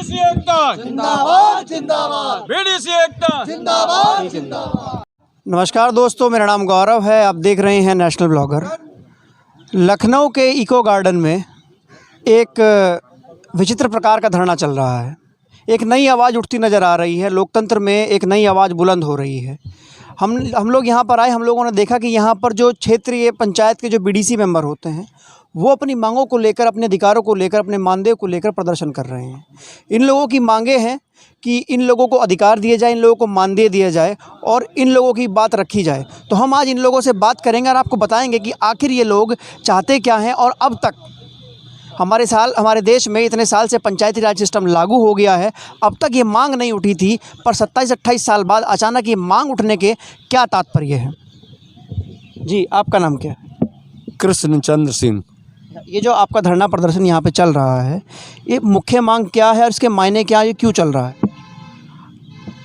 BDC एकता जिंदाबाद जिंदाबाद, BDC एकता जिंदाबाद जिंदाबाद। नमस्कार दोस्तों, मेरा नाम गौरव है। आप देख रहे हैं नेशनल ब्लॉगर। लखनऊ के इको गार्डन में एक विचित्र प्रकार का धरना चल रहा है। एक नई आवाज़ उठती नज़र आ रही है। लोकतंत्र में एक नई आवाज़ बुलंद हो रही है। हम लोग यहाँ पर आए। हम लोगों ने देखा कि यहाँ पर जो क्षेत्रीय पंचायत के जो बीडीसी मेंबर होते हैं वो अपनी मांगों को लेकर, अपने अधिकारों को लेकर, अपने मानदेय को लेकर प्रदर्शन कर रहे हैं। इन लोगों की मांगें हैं कि इन लोगों को अधिकार दिए जाए, इन लोगों को मानदेय दिया जाए और इन लोगों की बात रखी जाए। तो हम आज इन लोगों से बात करेंगे और आपको बताएंगे कि आखिर ये लोग चाहते क्या हैं। और अब तक हमारे देश में इतने साल से पंचायती राज सिस्टम लागू हो गया है, अब तक ये मांग नहीं उठी थी, पर 27-28 साल बाद अचानक ये मांग उठने के क्या तात्पर्य है। जी, आपका नाम क्या है? कृष्णचंद्र सिंह। ये जो आपका धरना प्रदर्शन यहाँ पे चल रहा है, ये मुख्य मांग क्या है और इसके मायने क्या है, ये क्यों चल रहा है?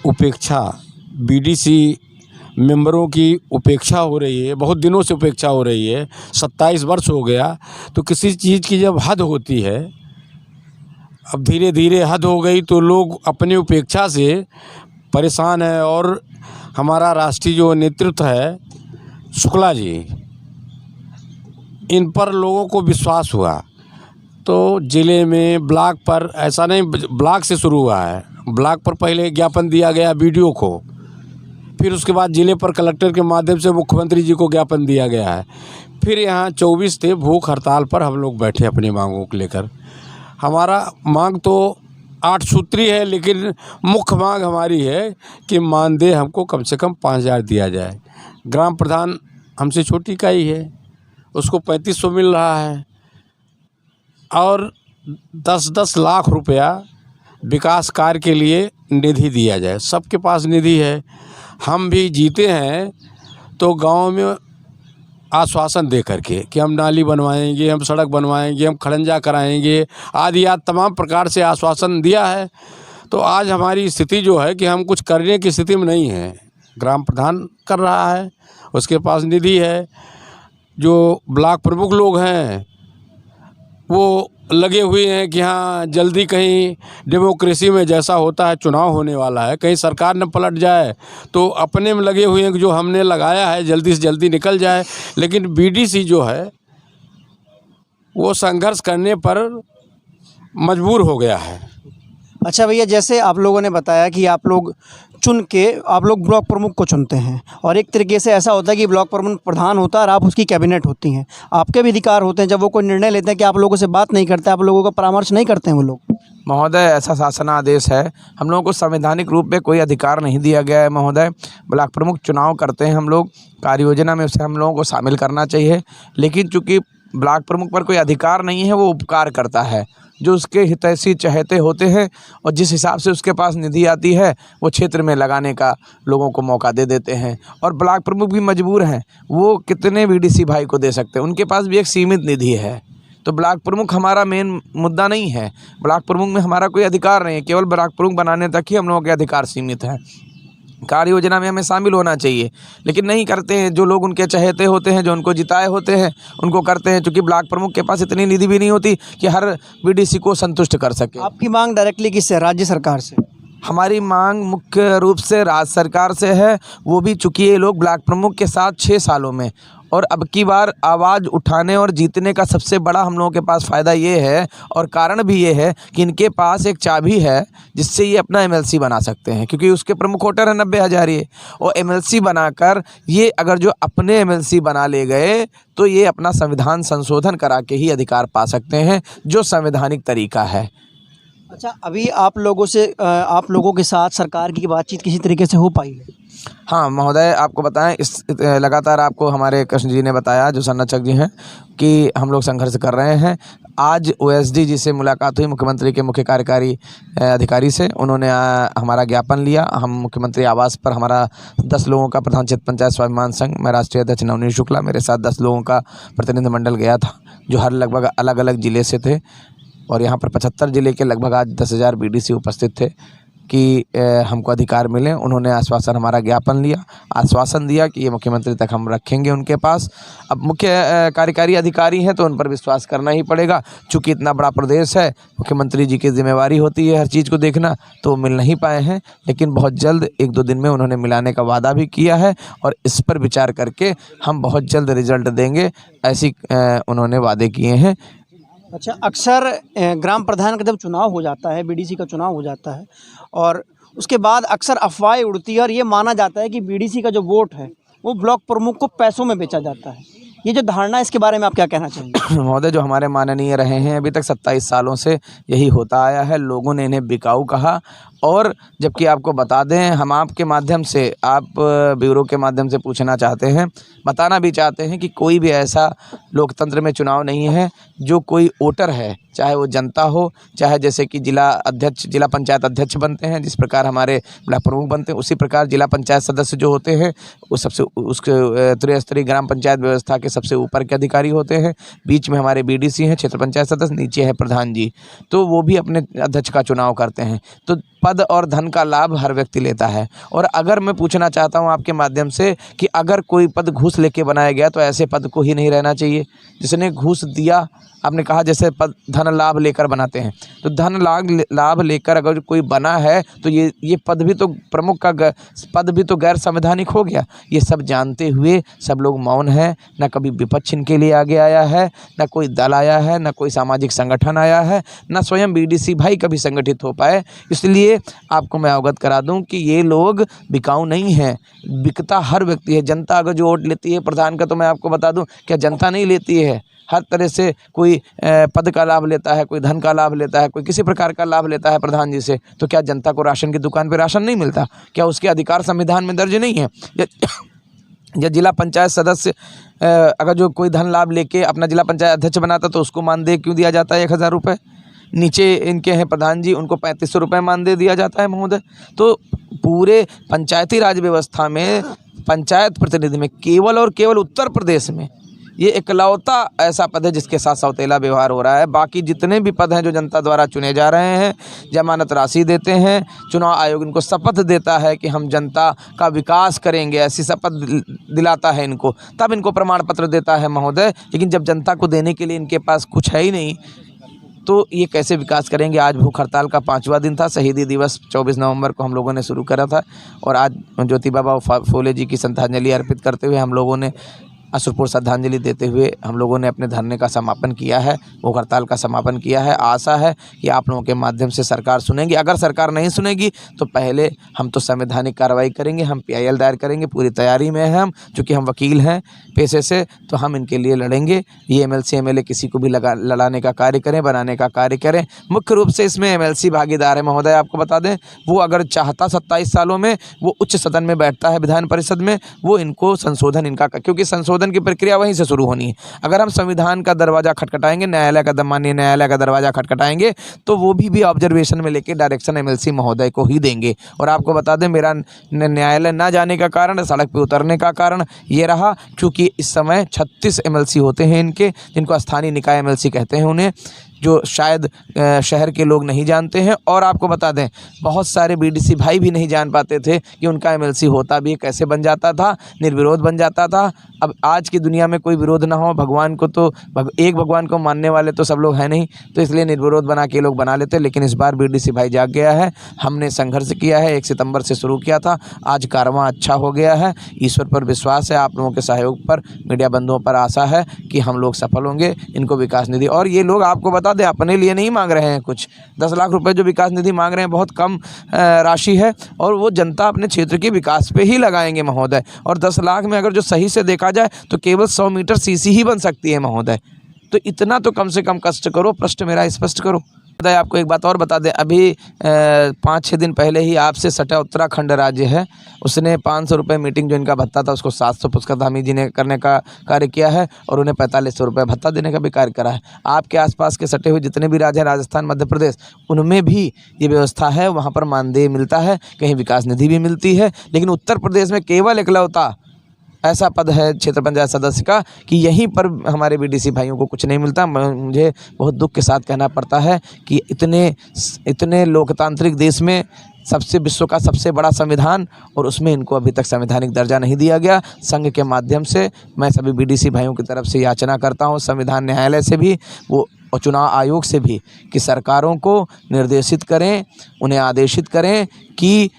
उपेक्षा, बीडीसी मेंबरों की उपेक्षा हो रही है। बहुत दिनों से उपेक्षा हो रही है। 27 वर्ष हो गया। तो किसी चीज़ की जब हद होती है, अब धीरे धीरे हद हो गई तो लोग अपनी उपेक्षा से परेशान है। और हमारा राष्ट्रीय जो नेतृत्व है शुक्ला जी, इन पर लोगों को विश्वास हुआ तो ज़िले में ब्लॉक पर, ऐसा नहीं ब्लॉक से शुरू हुआ है, ब्लॉक पर पहले ज्ञापन दिया गया बीडीओ को, फिर उसके बाद ज़िले पर कलेक्टर के माध्यम से मुख्यमंत्री जी को ज्ञापन दिया गया है। फिर यहाँ 24 थे भूख हड़ताल पर हम लोग बैठे अपनी मांगों को लेकर। हमारा मांग तो 8 सूत्री है, लेकिन मुख्य मांग हमारी है कि मानदेय हमको कम से कम 5,000 दिया जाए। ग्राम प्रधान हमसे छोटी इकाई है, उसको 3500 मिल रहा है। और 10-10 लाख रुपया विकास कार्य के लिए निधि दिया जाए। सबके पास निधि है। हम भी जीते हैं तो गांव में आश्वासन दे करके कि हम नाली बनवाएंगे, हम सड़क बनवाएंगे, हम खड़ंजा कराएंगे आदि तमाम प्रकार से आश्वासन दिया है। तो आज हमारी स्थिति जो है कि हम कुछ करने की स्थिति में नहीं है। ग्राम प्रधान कर रहा है, उसके पास निधि है। जो ब्लॉक प्रमुख लोग हैं वो लगे हुए हैं कि हाँ जल्दी कहीं डेमोक्रेसी में जैसा होता है, चुनाव होने वाला है, कहीं सरकार न पलट जाए, तो अपने में लगे हुए हैं कि जो हमने लगाया है जल्दी से जल्दी निकल जाए। लेकिन बीडीसी जो है वो संघर्ष करने पर मजबूर हो गया है। अच्छा भैया, जैसे आप लोगों ने बताया कि आप लोग ब्लॉक प्रमुख को चुनते हैं और एक तरीके से ऐसा होता है कि ब्लॉक प्रमुख प्रधान होता है और आप उसकी कैबिनेट होती हैं। आपके भी अधिकार होते हैं जब वो कोई निर्णय लेते हैं कि आप लोगों से बात नहीं करते, आप लोगों का परामर्श नहीं करते हैं वो लोग। महोदय, ऐसा शासनादेश है। हम लोगों को संवैधानिक रूप में कोई अधिकार नहीं दिया गया है महोदय। ब्लॉक प्रमुख चुनाव करते हैं हम लोग, कार्य योजना में उसे हम लोगों को शामिल करना चाहिए। लेकिन चूँकि ब्लॉक प्रमुख पर कोई अधिकार नहीं है, वो उपकार करता है। जो उसके हितैषी चहेते होते हैं और जिस हिसाब से उसके पास निधि आती है वो क्षेत्र में लगाने का लोगों को मौका दे देते हैं। और ब्लॉक प्रमुख भी मजबूर हैं, वो कितने बीडीसी भाई को दे सकते हैं, उनके पास भी एक सीमित निधि है। तो ब्लॉक प्रमुख हमारा मेन मुद्दा नहीं है। ब्लॉक प्रमुख में हमारा कोई अधिकार नहीं है, केवल ब्लॉक प्रमुख बनाने तक ही हम लोगों के अधिकार सीमित हैं। कार्य योजना में हमें शामिल होना चाहिए, लेकिन नहीं करते हैं। जो लोग उनके चहेते होते हैं, जो उनको जिताए होते हैं, उनको करते हैं। चूँकि ब्लॉक प्रमुख के पास इतनी निधि भी नहीं होती कि हर बीडीसी को संतुष्ट कर सके। आपकी मांग डायरेक्टली किससे? राज्य सरकार से? हमारी मांग मुख्य रूप से राज्य सरकार से है। वो भी चूँकि ये लोग ब्लॉक प्रमुख के साथ 6 सालों में, और अब की बार आवाज़ उठाने और जीतने का सबसे बड़ा हम लोगों के पास फ़ायदा ये है, और कारण भी ये है कि इनके पास एक चाबी है जिससे ये अपना एमएलसी बना सकते हैं। क्योंकि उसके प्रमुख वोटर हैं 90,000 ये, और एमएलसी बनाकर ये अगर जो अपने एमएलसी बना ले गए तो ये अपना संविधान संशोधन करा के ही अधिकार पा सकते हैं, जो संवैधानिक तरीका है। अच्छा, अभी आप लोगों के साथ सरकार की बातचीत किसी तरीके से हो पाई है? हाँ महोदय, आपको बताएं, इस लगातार आपको हमारे कृष्ण जी ने बताया, जो संरक्षक जी हैं, कि हम लोग संघर्ष कर रहे हैं। आज ओएसडी जी से मुलाकात हुई, मुख्यमंत्री के मुख्य कार्यकारी अधिकारी से। उन्होंने हमारा ज्ञापन लिया। हम मुख्यमंत्री आवास पर, हमारा 10 लोगों का प्रधान क्षेत्र पंचायत स्वाभिमान संघ, मैं राष्ट्रीय अध्यक्ष नवनीत शुक्ला, मेरे साथ 10 लोगों का प्रतिनिधिमंडल गया था, जो हर लगभग अलग अलग ज़िले से थे। और यहाँ पर 75 ज़िले के लगभग आज 10,000 बीडीसी उपस्थित थे। कि हमको अधिकार मिले। उन्होंने आश्वासन हमारा ज्ञापन लिया, आश्वासन दिया कि ये मुख्यमंत्री तक हम रखेंगे उनके पास। अब मुख्य कार्यकारी अधिकारी हैं तो उन पर विश्वास करना ही पड़ेगा, चूँकि इतना बड़ा प्रदेश है, मुख्यमंत्री जी की जिम्मेवारी होती है हर चीज़ को देखना, तो मिल नहीं पाए हैं। लेकिन बहुत जल्द 1-2 दिन में उन्होंने मिलाने का वादा भी किया है और इस पर विचार करके हम बहुत जल्द रिजल्ट देंगे, ऐसी उन्होंने वादे किए हैं। अच्छा, अक्सर ग्राम प्रधान का जब चुनाव हो जाता है, बीडीसी का चुनाव हो जाता है और उसके बाद अक्सर अफवाहें उड़ती है और ये माना जाता है कि बीडीसी का जो वोट है वो ब्लॉक प्रमुख को पैसों में बेचा जाता है। ये जो धारणा है, इसके बारे में आप क्या कहना चाहेंगे? महोदय, जो हमारे माननीय रहे हैं अभी तक 27 सालों से यही होता आया है। लोगों ने इन्हें बिकाऊ कहा और जबकि आपको बता दें, हम आपके माध्यम से, आप ब्यूरो के माध्यम से पूछना चाहते हैं, बताना भी चाहते हैं कि कोई भी ऐसा लोकतंत्र में चुनाव नहीं है जो कोई वोटर है, चाहे वो जनता हो, चाहे जैसे कि जिला अध्यक्ष, जिला पंचायत अध्यक्ष बनते हैं, जिस प्रकार हमारे ब्लॉक प्रमुख बनते हैं, उसी प्रकार जिला पंचायत सदस्य जो होते हैं वो सबसे उसके त्रिस्तरीय ग्राम पंचायत व्यवस्था के सबसे ऊपर के अधिकारी होते हैं। बीच में हमारे बीडीसी हैं, क्षेत्र पंचायत सदस्य, नीचे है प्रधान जी, तो वो भी अपने अध्यक्ष का चुनाव करते हैं। तो पद और धन का लाभ हर व्यक्ति लेता है। और अगर मैं पूछना चाहता हूं आपके माध्यम से कि अगर कोई पद घूस लेके बनाया गया तो ऐसे पद को ही नहीं रहना चाहिए। जिसने घूस दिया, आपने कहा जैसे पद धन लाभ लेकर बनाते हैं, तो धन लाभ लेकर अगर कोई बना है तो ये पद भी तो प्रमुख का पद भी तो गैर संवैधानिक हो गया। ये सब जानते हुए सब लोग मौन हैं, न कभी विपक्ष इनके लिए आगे आया है, न कोई दल आया है, न कोई सामाजिक संगठन आया है, न स्वयं बीडीसी भाई कभी संगठित हो पाए। इसलिए आपको मैं अवगत करा दूं कि ये लोग बिकाऊ नहीं हैं, बिकता हर व्यक्ति है। जनता अगर जो वोट लेती है प्रधान का, तो मैं आपको बता दूं, क्या जनता नहीं लेती है? हर तरह से कोई पद का लाभ लेता है, कोई धन का लाभ लेता है, कोई किसी प्रकार का लाभ लेता है प्रधान जी से। तो क्या जनता को राशन की दुकान पे राशन नहीं मिलता? क्या उसके अधिकार संविधान में दर्ज नहीं है? या जिला पंचायत सदस्य अगर जो कोई धन लाभ लेके अपना जिला पंचायत अध्यक्ष बनाता तो उसको मानदेय क्यों दिया जाता है 1000 रुपये? नीचे इनके हैं प्रधान जी, उनको 3500 रुपये मानदेय दिया जाता है महोदय। तो पूरे पंचायती राज व्यवस्था में पंचायत प्रतिनिधि में केवल और केवल उत्तर प्रदेश में ये इकलौता ऐसा पद है जिसके साथ सौतेला व्यवहार हो रहा है। बाकी जितने भी पद हैं जो जनता द्वारा चुने जा रहे हैं, जमानत राशि देते हैं, चुनाव आयोग इनको शपथ देता है कि हम जनता का विकास करेंगे, ऐसी शपथ दिलाता है इनको, तब इनको प्रमाण पत्र देता है महोदय। लेकिन जब जनता को देने के लिए इनके पास कुछ है ही नहीं, तो ये कैसे विकास करेंगे? आज भूख हड़ताल का 5वां दिन था। शहीदी दिवस 24 नवंबर को हम लोगों ने शुरू करा था और आज ज्योतिबा फूले जी की श्रद्धांजलि अर्पित करते हुए हम लोगों ने अश्रुपूर्ण श्रद्धांजलि देते हुए हम लोगों ने अपने धरने का समापन किया है, भूख हड़ताल का समापन किया है। आशा है कि आप लोगों के माध्यम से सरकार सुनेगी। अगर सरकार नहीं सुनेगी तो पहले हम तो संवैधानिक कार्रवाई करेंगे, हम PIL दायर करेंगे, पूरी तैयारी में है हम, चूँकि हम वकील हैं पेशे से, तो हम इनके लिए लड़ेंगे। ये MLC MLA किसी को भी लड़ाने का कार्य करें, बनाने का कार्य करें। मुख्य रूप से इसमें MLC भागीदार है महोदय। आपको बता दें, वो अगर चाहता 27 सालों में वो उच्च सदन में बैठता है, विधान परिषद में, वो इनको संशोधन इनका, क्योंकि संशोधन की प्रक्रिया वहीं से शुरू होनी है। अगर हम संविधान का दरवाजा खटखटाएंगे, माननीय न्यायालय का दरवाजा खटखटाएंगे, तो वो भी ऑब्जर्वेशन में लेके डायरेक्शन MLC महोदय को ही देंगे। और आपको बता दें, मेरा न्यायालय ना जाने का कारण, सड़क पे उतरने का कारण ये रहा, क्योंकि इस समय 36 MLC होते हैं इनके, जिनको स्थानीय निकाय MLC कहते हैं उन्हें, जो शायद शहर के लोग नहीं जानते हैं। और आपको बता दें, बहुत सारे BDC भाई भी नहीं जान पाते थे कि उनका MLC होता भी कैसे बन जाता था, निर्विरोध बन जाता था। अब आज की दुनिया में कोई विरोध ना हो, भगवान को तो एक भगवान को मानने वाले तो सब लोग हैं नहीं, तो इसलिए निर्विरोध बना के लोग बना लेते। लेकिन इस बार BDC भाई जाग गया है, हमने संघर्ष किया है, 1 सितंबर से शुरू किया था, आज कारवां अच्छा हो गया है। ईश्वर पर विश्वास है, आप लोगों के सहयोग पर, मीडिया बंधुओं पर आशा है कि हम लोग सफल होंगे। इनको विकास निधि, और ये लोग आपको बता दें, अपने लिए नहीं मांग रहे हैं कुछ, 10 लाख रुपए जो विकास निधि मांग रहे हैं बहुत कम राशि है, और वो जनता अपने क्षेत्र के विकास पे ही लगाएंगे महोदय। और 10 लाख में अगर जो सही से देखा जाए तो केवल 100 मीटर CC ही बन सकती है महोदय। तो इतना तो कम से कम कष्ट करो, प्रश्न मेरा स्पष्ट करो। आपको एक बात और बता दें, अभी 5-6 दिन पहले ही आपसे सटा उत्तराखंड राज्य है, उसने 500 रुपये मीटिंग जो इनका भत्ता था उसको 700 पुष्करधामी जी ने करने का कार्य किया है, और उन्हें 4500 रुपये भत्ता देने का भी कार्य करा है। आपके आसपास के सटे हुए जितने भी राज्य हैं, राजस्थान, मध्य प्रदेश, उनमें भी ये व्यवस्था है, वहाँ पर मानदेय मिलता है, कहीं विकास निधि भी मिलती है। लेकिन उत्तर प्रदेश में केवल इकलौता ऐसा पद है क्षेत्र पंचायत सदस्य का कि यहीं पर हमारे BDC भाइयों को कुछ नहीं मिलता। मुझे बहुत दुख के साथ कहना पड़ता है कि इतने लोकतांत्रिक देश में सबसे विश्व का सबसे बड़ा संविधान, और उसमें इनको अभी तक संवैधानिक दर्जा नहीं दिया गया। संघ के माध्यम से मैं सभी बीडीसी भाइयों की तरफ से याचना करता हूँ, संविधान न्यायालय से भी वो और चुनाव आयोग से भी, कि सरकारों को निर्देशित करें, उन्हें आदेशित करें कि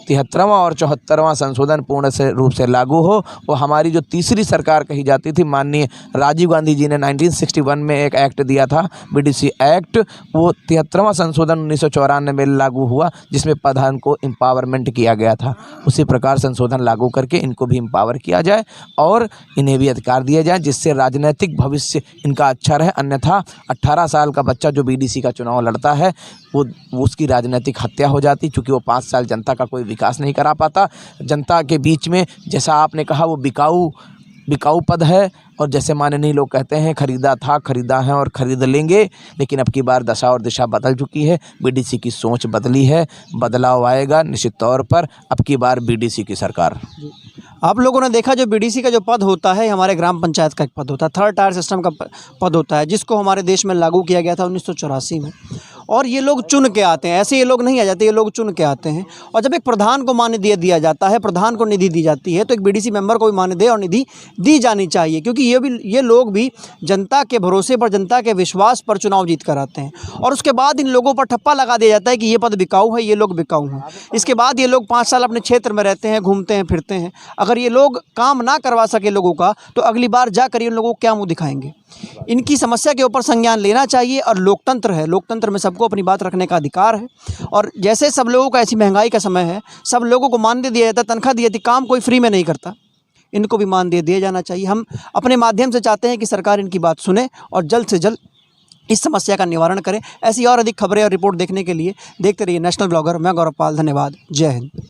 73वां और 74वां संशोधन पूर्ण से रूप से लागू हो। वो हमारी जो तीसरी सरकार कही जाती थी, माननीय राजीव गांधी जी ने 1961 में एक एक्ट दिया था, बीडीसी एक्ट, वो 73वां संशोधन 1994 में लागू हुआ, जिसमें प्रधान को एम्पावरमेंट किया गया था। उसी प्रकार संशोधन लागू करके इनको भी एम्पावर किया जाए और इन्हें भी अधिकार दिए जाए, जिससे राजनीतिक भविष्य इनका अच्छा रहे। अन्यथा 18 साल का बच्चा जो बीडीसी का चुनाव लड़ता है, वो उसकी राजनीतिक हत्या हो जाती, क्योंकि वो 5 साल जनता का कोई विकास नहीं करा पाता। जनता के बीच में, जैसा आपने कहा, वो बिकाऊ पद है, और जैसे माननीय लोग कहते हैं, खरीदा था, खरीदा है और खरीद लेंगे। लेकिन अब की बार दशा और दिशा बदल चुकी है, बीडीसी की सोच बदली है, बदलाव आएगा निश्चित तौर पर। अब की बार बीडीसी की सरकार। आप लोगों ने देखा जो बीडीसी का जो पद होता है, हमारे ग्राम पंचायत का एक पद होता है, थर्ड टायर सिस्टम का पद होता है, जिसको हमारे देश में लागू किया गया था 1984 में। और ये लोग चुन के आते हैं, ऐसे ये लोग नहीं आ जाते, ये लोग चुन के आते हैं। और जब एक प्रधान को मान्यता दिया जाता है, प्रधान को निधि दी जाती है, तो एक बीडीसी मेंबर को भी मान्यता और निधि दी जानी चाहिए, क्योंकि ये लोग भी जनता के भरोसे पर, जनता के विश्वास पर चुनाव जीत कर आते हैं। और उसके बाद इन लोगों पर ठप्पा लगा दिया जाता है कि ये पद बिकाऊ है, ये लोग बिकाऊ हैं। इसके बाद ये लोग 5 साल अपने क्षेत्र में रहते हैं, घूमते हैं, फिरते हैं। अगर ये लोग काम ना करवा सके लोगों का, तो अगली बार जाकर ये उन लोगों को क्या मुँह दिखाएंगे। इनकी समस्या के ऊपर संज्ञान लेना चाहिए। और लोकतंत्र है, लोकतंत्र में सबको अपनी बात रखने का अधिकार है। और जैसे सब लोगों का, ऐसी महंगाई का समय है, सब लोगों को मानदेय दिया जाता है, तनख्वाह दी जाती, काम कोई फ्री में नहीं करता। इनको भी मानदेय दिया जाना चाहिए। हम अपने माध्यम से चाहते हैं कि सरकार इनकी बात सुने और जल्द से जल्द इस समस्या का निवारण करें। ऐसी और अधिक खबरें और रिपोर्ट देखने के लिए देखते रहिए नेशनल ब्लॉगर। मैं गौरव पाल, धन्यवाद, जय हिंद।